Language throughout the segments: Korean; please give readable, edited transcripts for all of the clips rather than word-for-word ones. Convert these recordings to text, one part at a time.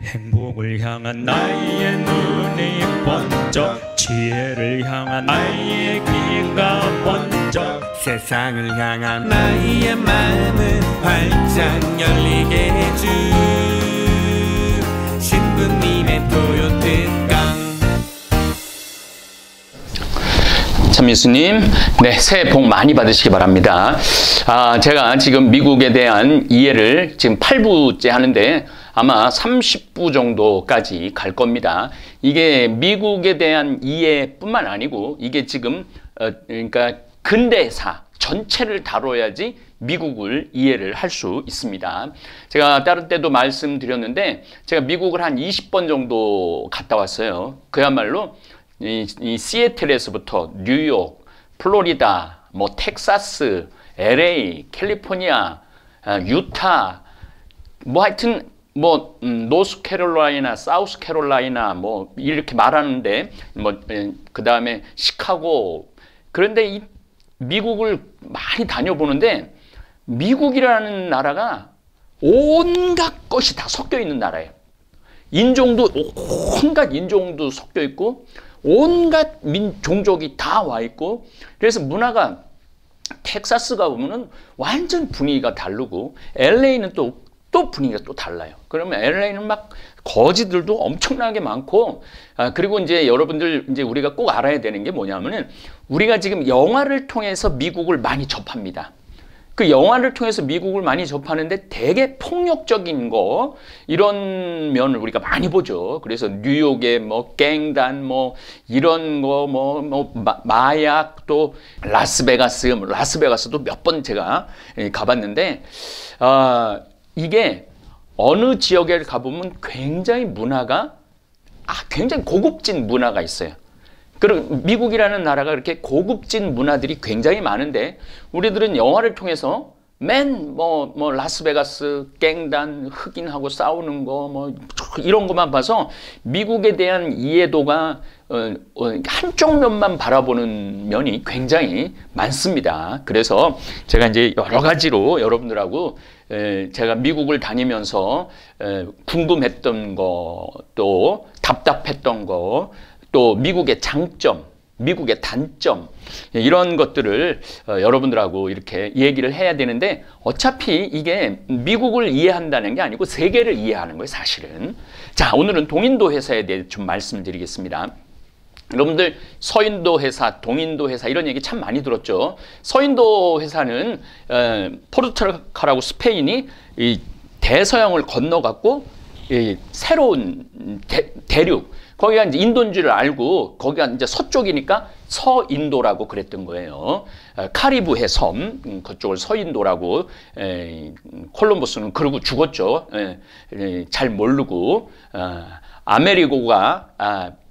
행복을 향한 나의 눈이 번쩍, 지혜를 향한 나의 귀가 번쩍, 세상을 향한 나의 마음을 활짝 열리게 해준 신부님의 토요특강. 참예수님, 네, 새해 복 많이 받으시기 바랍니다. 제가 지금 미국에 대한 이해를 지금 8부째 하는데 아마 30부 정도까지 갈 겁니다. 이게 미국에 대한 이해뿐만 아니고 이게 지금 그러니까 근대사 전체를 다뤄야지 미국을 이해를 할 수 있습니다. 제가 다른 때도 말씀드렸는데 제가 미국을 한 20번 정도 갔다 왔어요. 그야말로 이 시애틀에서부터 뉴욕, 플로리다, 뭐 텍사스, LA, 캘리포니아, 유타, 뭐 하여튼 뭐 노스캐롤라이나, 사우스캐롤라이나 뭐 이렇게 말하는데 뭐 그 다음에 시카고. 그런데 이 미국을 많이 다녀보는데 미국이라는 나라가 온갖 것이 다 섞여 있는 나라예요. 인종도 온갖 인종도 섞여 있고 온갖 종족이 다 와 있고, 그래서 문화가 텍사스가 보면은 완전 분위기가 다르고 LA는 또 분위기가 또 달라요. 그러면 LA는 막 거지들도 엄청나게 많고, 그리고 이제 여러분들 이제 우리가 꼭 알아야 되는 게 뭐냐면은 우리가 지금 영화를 통해서 미국을 많이 접합니다. 그 영화를 통해서 미국을 많이 접하는데 되게 폭력적인 거, 이런 면을 우리가 많이 보죠. 그래서 뉴욕에 뭐 갱단 뭐 이런 거 뭐 마약, 또 라스베가스도 몇 번 제가 가봤는데 이게 어느 지역에 가보면 굉장히 문화가 굉장히 고급진 문화가 있어요. 그리고 미국이라는 나라가 이렇게 고급진 문화들이 굉장히 많은데 우리들은 영화를 통해서 맨 뭐 라스베가스 갱단 흑인하고 싸우는 거 뭐 이런 것만 봐서 미국에 대한 이해도가 한쪽 면만 바라보는 면이 굉장히 많습니다. 그래서 제가 이제 여러 가지로 여러분들하고 제가 미국을 다니면서 궁금했던 거, 또 답답했던 거, 또 미국의 장점, 미국의 단점, 이런 것들을 여러분들하고 이렇게 얘기를 해야 되는데 어차피 이게 미국을 이해한다는 게 아니고 세계를 이해하는 거예요, 사실은. 자, 오늘은 동인도 회사에 대해 좀 말씀드리겠습니다. 여러분들 서인도 회사, 동인도 회사 이런 얘기 참 많이 들었죠. 서인도 회사는 포르투갈하고 스페인이 이 대서양을 건너갔고 새로운 대륙, 거기가 이제 인도인 줄 알고 거기가 이제 서쪽이니까 서인도라고 그랬던 거예요. 카리브해 섬, 그쪽을 서인도라고, 콜럼버스는 그러고 죽었죠. 잘 모르고. 아메리고가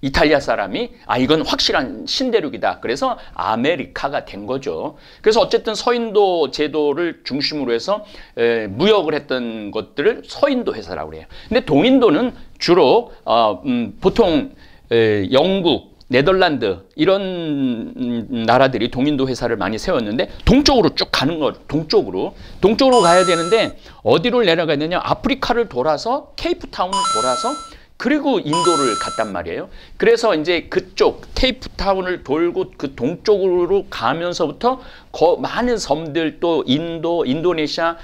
이탈리아 사람이 이건 확실한 신대륙이다. 그래서 아메리카가 된 거죠. 그래서 어쨌든 서인도 제도를 중심으로 해서 무역을 했던 것들을 서인도 회사라고 그래요. 근데 동인도는 주로 보통 영국, 네덜란드 이런 나라들이 동인도 회사를 많이 세웠는데 동쪽으로 쭉 가는 거, 동쪽으로 가야 되는데 어디로 내려가야 되냐? 아프리카를 돌아서 케이프타운을 돌아서 그리고 인도를 갔단 말이에요. 그래서 이제 그쪽 케이프타운을 돌고 그 동쪽으로 가면서부터 많은 섬들, 또 인도, 인도네시아,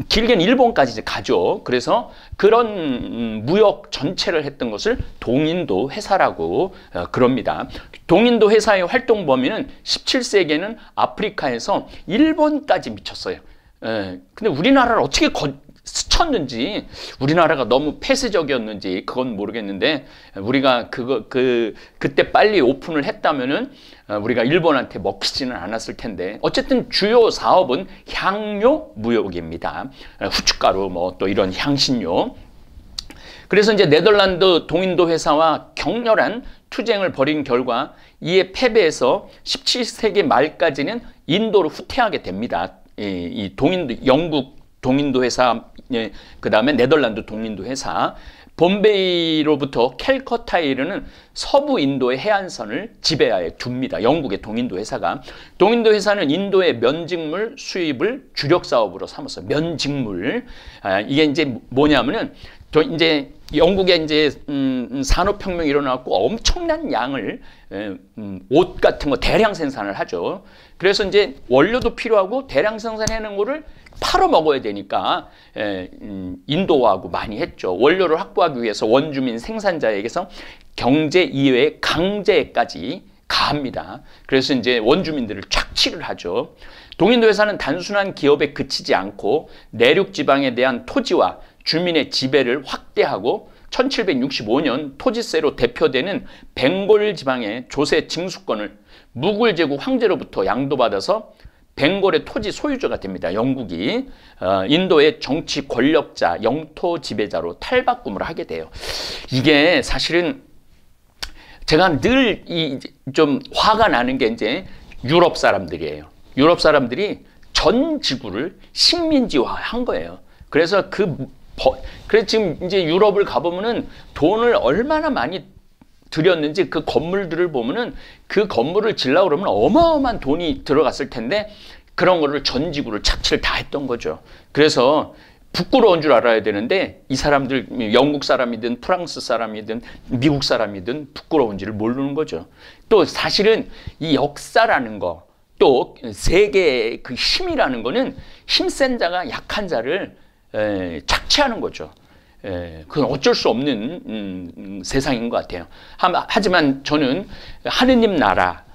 길게는 일본까지 이제 가죠. 그래서 그런 무역 전체를 했던 것을 동인도 회사라고 그럽니다. 동인도 회사의 활동 범위는 17세기에는 아프리카에서 일본까지 미쳤어요. 근데 우리나라를 어떻게 스쳤는지, 우리나라가 너무 폐쇄적이었는지 그건 모르겠는데 우리가 그때 빨리 오픈을 했다면은 우리가 일본한테 먹히지는 않았을 텐데, 어쨌든 주요 사업은 향료 무역입니다. 후춧가루 뭐 또 이런 향신료. 그래서 이제 네덜란드 동인도 회사와 격렬한 투쟁을 벌인 결과 이에 패배해서 17세기 말까지는 인도로 후퇴하게 됩니다. 이 동인도, 영국 동인도 회사, 그 다음에 네덜란드 동인도 회사, bombay로부터 캘커타에 이르는 서부 인도의 해안선을 지배하에 둡니다. 영국의 동인도 회사가. 동인도 회사는 인도의 면직물 수입을 주력 사업으로 삼았어요. 면직물. 이게 이제 뭐냐면은 이제 영국에 이제 산업혁명이 일어나고 엄청난 양을 옷 같은 거 대량 생산을 하죠. 그래서 이제 원료도 필요하고 대량 생산해놓은 거를 팔아 먹어야 되니까 인도화하고 많이 했죠. 원료를 확보하기 위해서 원주민 생산자에게서 경제 이외의 강제까지 가합니다. 그래서 이제 원주민들을 착취를 하죠. 동인도 회사는 단순한 기업에 그치지 않고 내륙 지방에 대한 토지와 주민의 지배를 확대하고 1765년 토지세로 대표되는 벵골 지방의 조세 징수권을 무굴 제국 황제로부터 양도받아서 벵골의 토지 소유자가 됩니다. 영국이 인도의 정치 권력자, 영토 지배자로 탈바꿈을 하게 돼요. 이게 사실은 제가 늘 좀 화가 나는 게 이제 유럽 사람들이에요. 유럽 사람들이 전 지구를 식민지화한 거예요. 그래서 그래서 지금 이제 유럽을 가보면은 돈을 얼마나 많이 들였는지 그 건물들을 보면은 그 건물을 지으려고 그러면 어마어마한 돈이 들어갔을 텐데 그런 거를 전 지구를 착취를 다 했던 거죠. 그래서 부끄러운 줄 알아야 되는데 이 사람들 영국 사람이든 프랑스 사람이든 미국 사람이든 부끄러운지를 모르는 거죠. 또 사실은 이 역사라는 거 또 세계의 그 힘이라는 거는 힘센 자가 약한 자를 착취하는 거죠. 그건 어쩔 수 없는 세상인 것 같아요. 하지만 저는 하느님 나라,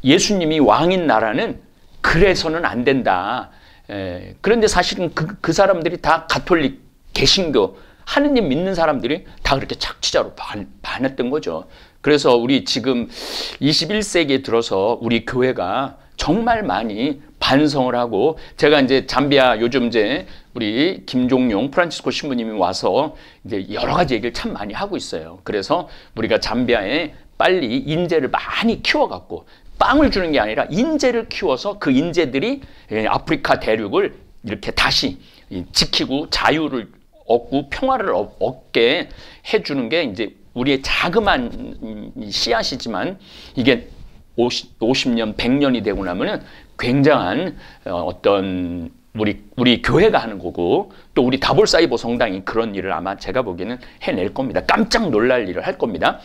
예수님이 왕인 나라는 그래서는 안 된다. 그런데 사실은 그 사람들이 다 가톨릭, 개신교, 하느님 믿는 사람들이 다 그렇게 착취자로 반했던 거죠. 그래서 우리 지금 21세기에 들어서 우리 교회가 정말 많이 반성을 하고, 제가 이제 잠비아 요즘 이제 우리 김종용 프란치스코 신부님이 와서 이제 여러 가지 얘기를 참 많이 하고 있어요. 그래서 우리가 잠비아에 빨리 인재를 많이 키워갖고 빵을 주는 게 아니라 인재를 키워서 그 인재들이 아프리카 대륙을 이렇게 다시 지키고 자유를 얻고 평화를 얻게 해주는 게 이제 우리의 자그마한 씨앗이지만 이게 50년, 100년이 되고 나면은 굉장한 어떤 우리 교회가 하는 거고, 또 우리 다볼사이버 성당이 그런 일을 아마 제가 보기에는 해낼 겁니다. 깜짝 놀랄 일을 할 겁니다.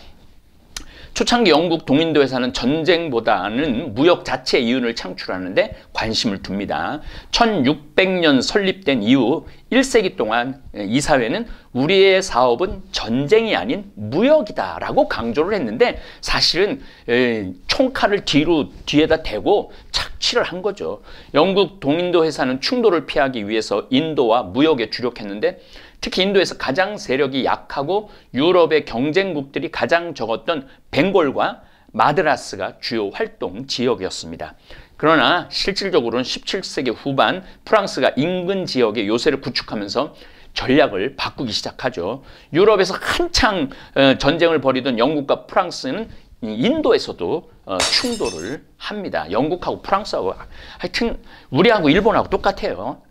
초창기 영국 동인도 회사는 전쟁보다는 무역 자체의 이윤을 창출하는데 관심을 둡니다. 1600년 설립된 이후 1세기 동안 이 사회는 우리의 사업은 전쟁이 아닌 무역이다라고 강조를 했는데, 사실은 총칼을 뒤에다 대고 착취를 한 거죠. 영국 동인도 회사는 충돌을 피하기 위해서 인도와 무역에 주력했는데, 특히 인도에서 가장 세력이 약하고 유럽의 경쟁국들이 가장 적었던 벵골과 마드라스가 주요 활동 지역이었습니다. 그러나 실질적으로는 17세기 후반 프랑스가 인근 지역에 요새를 구축하면서 전략을 바꾸기 시작하죠. 유럽에서 한창 전쟁을 벌이던 영국과 프랑스는 인도에서도 충돌을 합니다. 영국하고 프랑스하고 하여튼 우리하고 일본하고 똑같아요.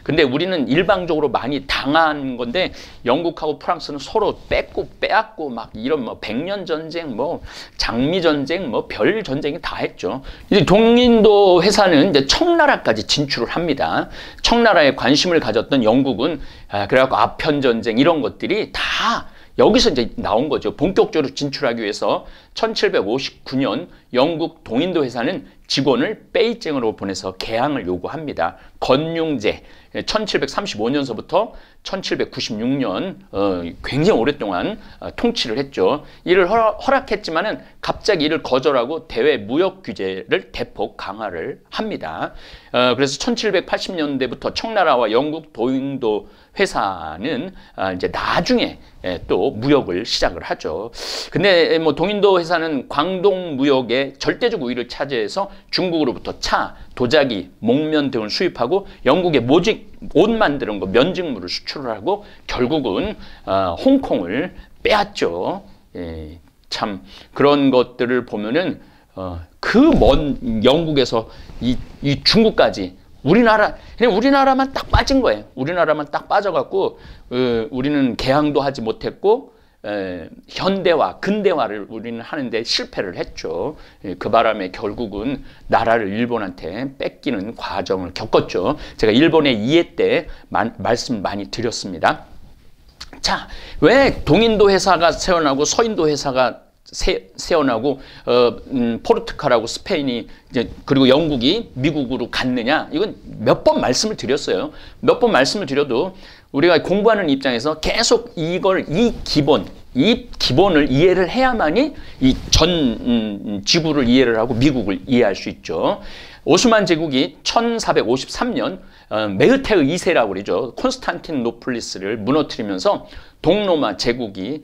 근데 우리는 일방적으로 많이 당한 건데 영국하고 프랑스는 서로 뺏고 빼앗고 막 이런 뭐 백년 전쟁, 뭐 장미 전쟁, 뭐 별 전쟁이 다 했죠. 이제 동인도 회사는 이제 청나라까지 진출을 합니다. 청나라에 관심을 가졌던 영국은 그래갖고 아편 전쟁 이런 것들이 다 여기서 이제 나온 거죠. 본격적으로 진출하기 위해서 1759년 영국 동인도 회사는 직원을 베이징으로 보내서 개항을 요구합니다. 건융제 1735년서부터 1796년 굉장히 오랫동안 통치를 했죠. 이를 허락했지만은 갑자기 이를 거절하고 대외 무역 규제를 대폭 강화를 합니다. 그래서 1780년대부터 청나라와 영국 동인도 회사는 이제 나중에 또 무역을 시작을 하죠. 근데 뭐 동인도 회사는 광동 무역에 절대적 우위를 차지해서 중국으로부터 차, 도자기, 목면 등을 수입하고 영국에 옷 만드는 거, 면직물을 수출을 하고 결국은 홍콩을 빼앗죠. 참 그런 것들을 보면은 그 먼 영국에서 이 중국까지 그냥 우리나라만 딱 빠진 거예요. 우리나라만 딱 빠져갖고 우리는 개항도 하지 못했고 현대화, 근대화를 우리는 하는데 실패를 했죠. 그 바람에 결국은 나라를 일본한테 뺏기는 과정을 겪었죠. 제가 일본의 이해 때 말씀 많이 드렸습니다. 자, 왜 동인도 회사가 세어나고 서인도 회사가 세어나고 포르투갈하고 스페인이 이제 그리고 영국이 미국으로 갔느냐? 이건 몇 번 말씀을 드렸어요. 몇 번 말씀을 드려도 우리가 공부하는 입장에서 계속 이 기본을 이해를 해야만이 이 전 지구를 이해를 하고 미국을 이해할 수 있죠. 오스만 제국이 1453년 메흐테흐 2세라고 그러죠. 콘스탄티노플리스를 무너뜨리면서 동로마 제국이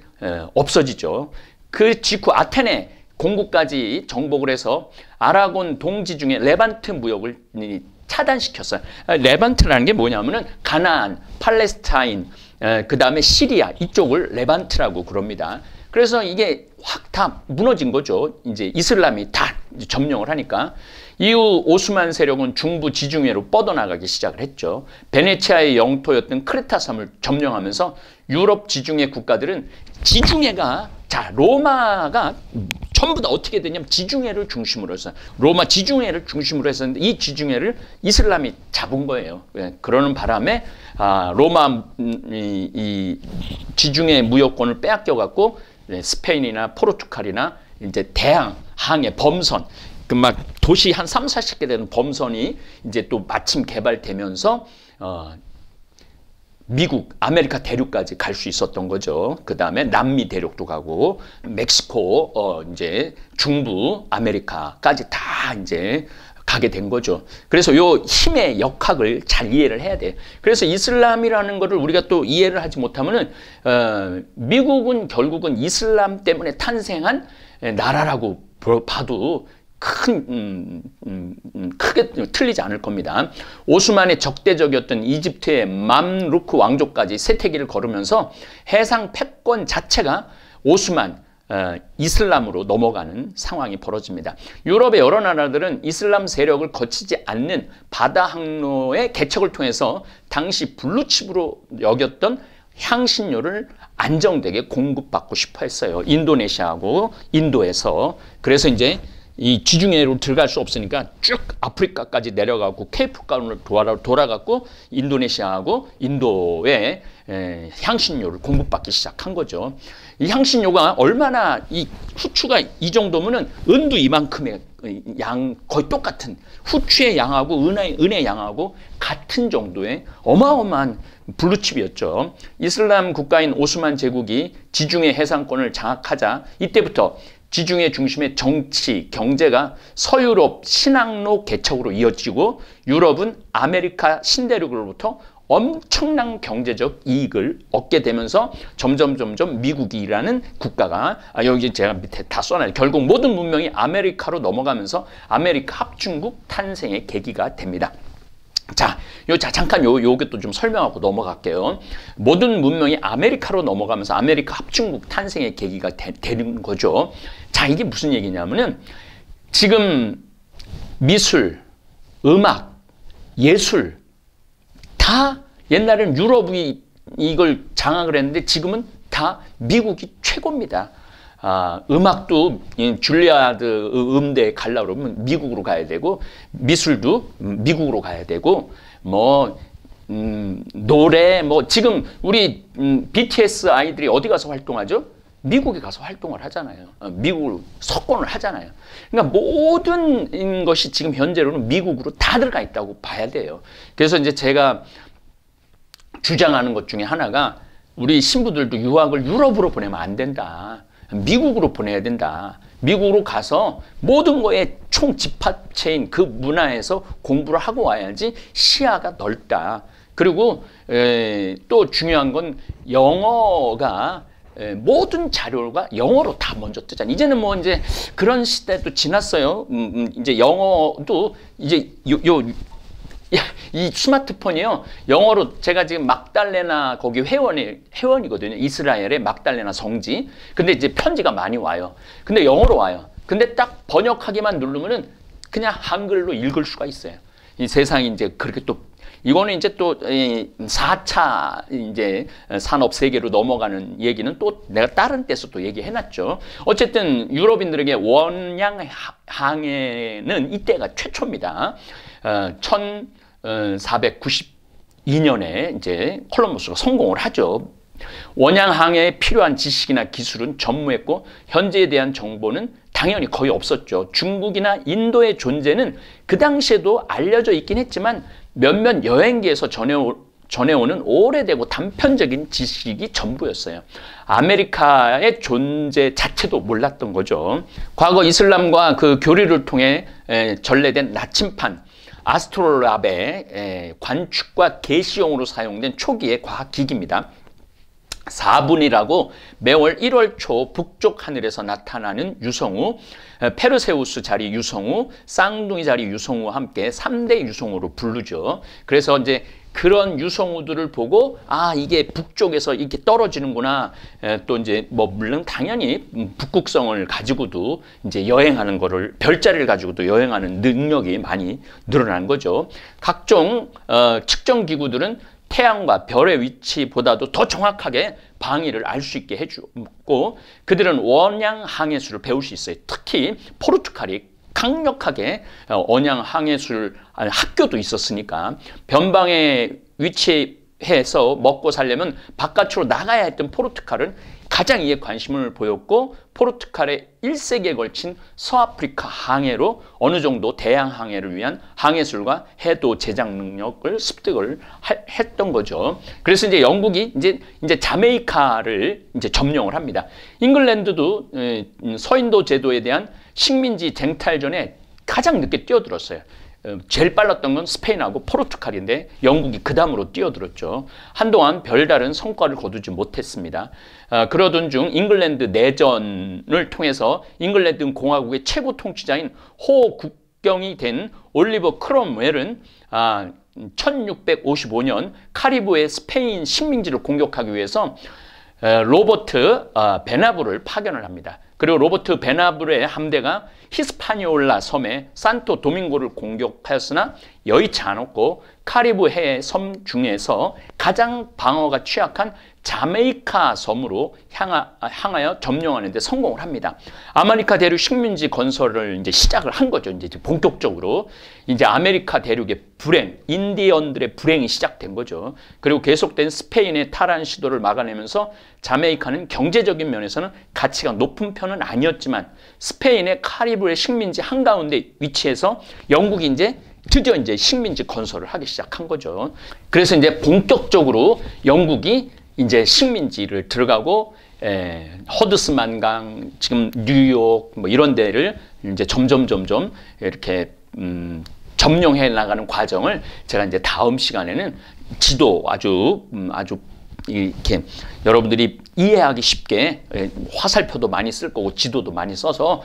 없어지죠. 그 직후 아테네 공국까지 정복을 해서 아라곤 동지중해 레반트 무역을 차단시켰어요. 레반트라는 게 뭐냐면은 가나안, 팔레스타인, 그 다음에 시리아 이쪽을 레반트라고 그럽니다. 그래서 이게 확 다 무너진 거죠. 이제 이슬람이 다 점령을 하니까. 이후 오스만 세력은 중부 지중해로 뻗어나가기 시작을 했죠. 베네치아의 영토였던 크레타 섬을 점령하면서 유럽 지중해 국가들은 지중해가 로마가 전부 다 어떻게 되냐면 지중해를 중심으로 해서 로마 지중해를 중심으로 했었는데 이 지중해를 이슬람이 잡은 거예요. 그러는 바람에 로마 이 지중해 무역권을 빼앗겨 갖고 스페인이나 포르투갈이나 이제 대항의 범선 그 막 도시 한 3, 40개 되는 범선이 이제 또 마침 개발되면서 미국, 아메리카 대륙까지 갈 수 있었던 거죠. 그 다음에 남미 대륙도 가고, 멕시코, 이제 중부 아메리카까지 다 이제 가게 된 거죠. 그래서 요 힘의 역학을 잘 이해를 해야 돼요. 그래서 이슬람이라는 거를 우리가 또 이해를 하지 못하면은, 미국은 결국은 이슬람 때문에 탄생한 나라라고 봐도 크게 틀리지 않을 겁니다. 오스만의 적대적이었던 이집트의 맘루크 왕족까지 세태기를 걸으면서 해상 패권 자체가 오스만 이슬람으로 넘어가는 상황이 벌어집니다. 유럽의 여러 나라들은 이슬람 세력을 거치지 않는 바다 항로의 개척을 통해서 당시 블루칩으로 여겼던 향신료를 안정되게 공급받고 싶어 했어요. 인도네시아하고 인도에서. 그래서 이제 이 지중해로 들어갈 수 없으니까 쭉 아프리카까지 내려가고 케이프가운을 돌아가고 인도네시아하고 인도에 향신료를 공급받기 시작한 거죠. 이 향신료가 얼마나 이 후추가 이 정도면은 은도 이만큼의 양 거의 똑같은 후추의 양하고 은의 양하고 같은 정도의 어마어마한 블루칩이었죠. 이슬람 국가인 오스만 제국이 지중해 해상권을 장악하자 이때부터 지중해 중심의 정치, 경제가 서유럽 신항로 개척으로 이어지고 유럽은 아메리카 신대륙으로부터 엄청난 경제적 이익을 얻게 되면서 점점 미국이라는 국가가 여기 제가 밑에 다 써놔요. 결국 모든 문명이 아메리카로 넘어가면서 아메리카 합중국 탄생의 계기가 됩니다. 자, 잠깐 요것도 좀 설명하고 넘어갈게요. 모든 문명이 아메리카로 넘어가면서 아메리카 합중국 탄생의 계기가 되는 거죠. 자, 이게 무슨 얘기냐면은 지금 미술, 음악, 예술 다 옛날에는 유럽이 이걸 장악을 했는데 지금은 다 미국이 최고입니다. 음악도 줄리아드 음대 가려고 그러면 미국으로 가야 되고 미술도 미국으로 가야 되고 노래 지금 우리 BTS 아이들이 어디 가서 활동하죠? 미국에 가서 활동을 하잖아요. 미국으로 석권을 하잖아요. 그러니까 모든 것이 지금 현재로는 미국으로 다 들어가 있다고 봐야 돼요. 그래서 이제 제가 주장하는 것 중에 하나가 우리 신부들도 유학을 유럽으로 보내면 안 된다. 미국으로 보내야 된다. 미국으로 가서 모든 거에 총집합체인 그 문화에서 공부를 하고 와야지 시야가 넓다. 그리고 또 중요한 건 영어가 모든 자료가 영어로 다 먼저 뜨잖아요. 이제는 이제 그런 시대도 지났어요. 이제 영어도 이제 이 스마트폰이요. 영어로 제가 지금 막달레나 거기 회원이거든요. 이스라엘의 막달레나 성지. 근데 이제 편지가 많이 와요. 근데 영어로 와요. 근데 딱 번역하기만 누르면은 그냥 한글로 읽을 수가 있어요. 이 세상이 이제 그렇게 또 이거는 이제 또 4차 이제 산업 세계로 넘어가는 얘기는 또 내가 다른 데서 또 얘기해놨죠. 어쨌든 유럽인들에게 원양 항해는 이때가 최초입니다. 1492년에 이제 콜럼버스가 성공을 하죠. 원양 항해에 필요한 지식이나 기술은 전무했고 현재에 대한 정보는 당연히 거의 없었죠. 중국이나 인도의 존재는 그 당시에도 알려져 있긴 했지만 몇몇 여행기에서 전해오는 오래되고 단편적인 지식이 전부였어요. 아메리카의 존재 자체도 몰랐던 거죠. 과거 이슬람과 그 교리를 통해 전래된 나침판, 아스트롤랍의 관측과 계시용으로 사용된 초기의 과학기기입니다. 4분이라고 매월 1월 초 북쪽 하늘에서 나타나는 유성우, 페르세우스 자리 유성우, 쌍둥이 자리 유성우와 함께 3대 유성우로 부르죠. 그래서 이제 그런 유성우들을 보고 이게 북쪽에서 이렇게 떨어지는구나. 또 이제 뭐 물론 당연히 북극성을 가지고도 이제 여행하는 거를 별자리를 가지고도 여행하는 능력이 많이 늘어난 거죠. 각종 측정 기구들은 태양과 별의 위치보다도 더 정확하게 방위를 알 수 있게 해주고 그들은 원양 항해술을 배울 수 있어요. 특히 포르투갈이 강력하게 원양 항해술 학교도 있었으니까 변방에 위치해서 먹고 살려면 바깥으로 나가야 했던 포르투갈은 가장 이에 관심을 보였고 포르투갈의 1세기에 걸친 서아프리카 항해로 어느 정도 대양 항해를 위한 항해술과 해도 제작 능력을 습득을 했던 거죠. 그래서 이제 영국이 이제 자메이카를 이제 점령을 합니다. 잉글랜드도 서인도 제도에 대한 식민지 쟁탈전에 가장 늦게 뛰어들었어요. 제일 빨랐던 건 스페인하고 포르투갈인데 영국이 그 다음으로 뛰어들었죠. 한동안 별다른 성과를 거두지 못했습니다. 그러던 중 잉글랜드 내전을 통해서 잉글랜드 공화국의 최고 통치자인 호국경이 된 올리버 크롬웰은 1655년 카리브해 스페인 식민지를 공격하기 위해서 로버트 베나브를 파견을 합니다. 그리고 로버트 베나브의 함대가 히스파니올라 섬의 산토 도밍고를 공격하였으나 여의치 않았고 카리브해 섬 중에서 가장 방어가 취약한 자메이카 섬으로 향하여 점령하는 데 성공을 합니다. 아메리카 대륙 식민지 건설을 이제 시작을 한 거죠. 이제 본격적으로 이제 아메리카 대륙의 불행, 인디언들의 불행이 시작된 거죠. 그리고 계속된 스페인의 탈환 시도를 막아내면서 자메이카는 경제적인 면에서는 가치가 높은 편은 아니었지만 스페인의 카리브해 식민지 한가운데 위치해서 영국이 이제 드디어 이제 식민지 건설을 하기 시작한 거죠. 그래서 이제 본격적으로 영국이 이제 식민지를 들어가고 허드슨만강, 지금 뉴욕 뭐 이런 데를 이제 점점 이렇게 점령해 나가는 과정을 제가 이제 다음 시간에는 지도 아주 이렇게 여러분들이 이해하기 쉽게 화살표도 많이 쓸 거고 지도도 많이 써서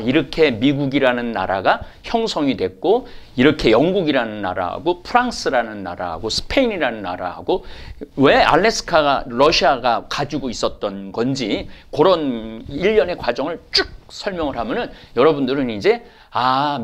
이렇게 미국이라는 나라가 형성이 됐고 이렇게 영국이라는 나라하고 프랑스라는 나라하고 스페인이라는 나라하고 왜 알래스카가 러시아가 가지고 있었던 건지 그런 일련의 과정을 쭉 설명을 하면은 여러분들은 이제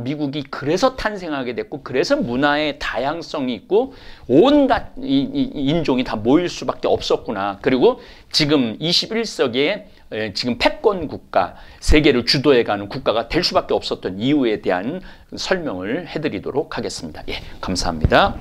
미국이 그래서 탄생하게 됐고 그래서 문화의 다양성이 있고 온갖 인종이 다 모일 수밖에 없었구나. 그리고 지금 21세기에 지금 패권 국가, 세계를 주도해가는 국가가 될 수밖에 없었던 이유에 대한 설명을 해드리도록 하겠습니다. 예, 감사합니다.